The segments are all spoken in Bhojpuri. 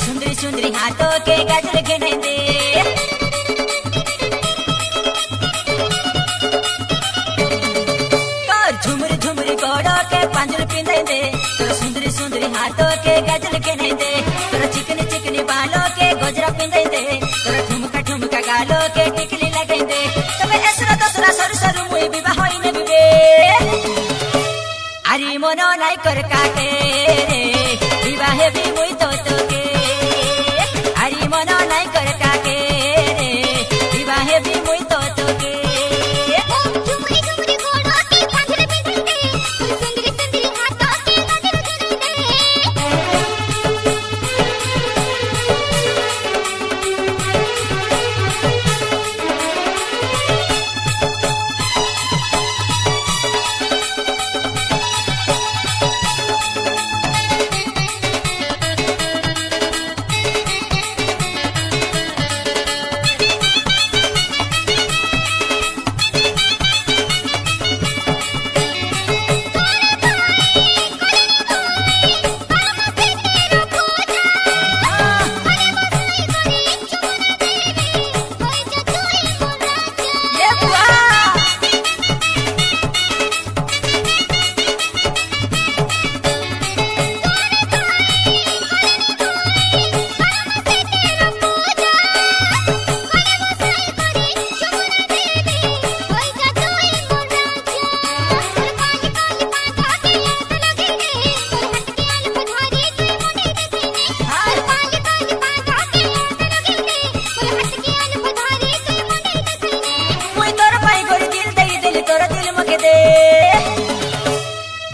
सुंदरी सुंदरी हाथों के गजल गिनेंदे झुमरी झुमरी गोड़ों के पांजुल पिंदेंदे तोर सुंदरी सुंदरी हाथों के गजल गिनेंदे तोर चिकनी चिकनी बालों के गोजरा पिंदेंदे तोर ठुमका ठुमका गालों के टिकली लगेंदे तबे एसरा दसरा सर सर मुई विवाह होइने बिबे आरी मनो नाई कर काटे रे विवाह भी मुई तो के आरी मनो नाई कर काटे रे विवाह भी मुई तो के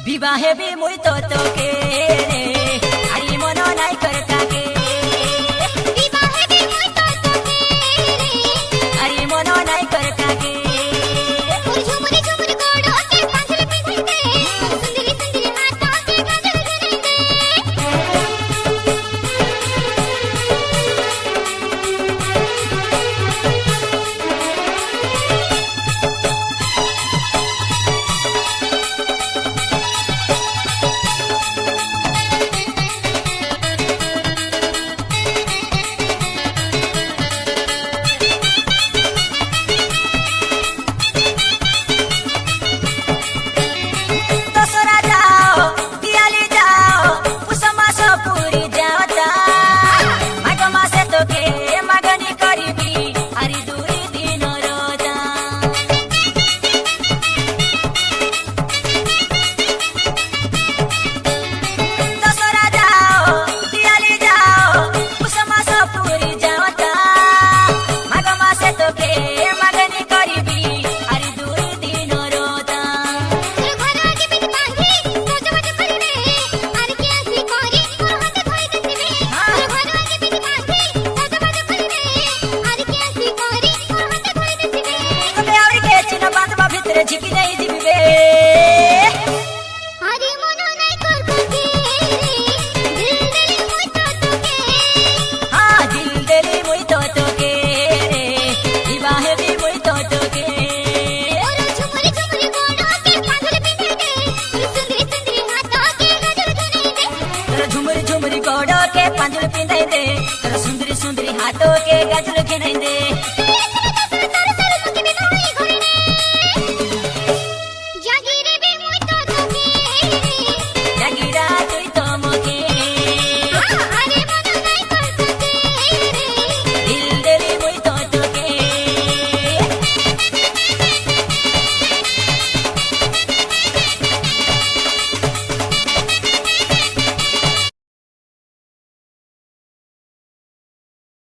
विवाह भी मुई तो के रे आरी मनो नाई कर काके विवाह भी मुई तो के रे आरी मनो नाई कर काके झुमरी झुमरी गोड़ों के पांजुल पिंदेंदे सुंदरी सुंदरी हाथों के गजल गिनेंदे झिकी नहीं दिबे हरी मनो नहीं कर काके दिल देली मुई तो के हां दिल देली मुई तो के रे विवाह भी मुई तो के और झुमरी झुमरी गोड़ों के पांजुल पिंदेंदे सुंदरी सुंदरी हाथों के गजल गिनेंदे तोर झुमरी झुमरी गोड़ों के पांजुल पिंदेंदे तोर सुंदरी सुंदरी हाथों के गजल गिनेंदे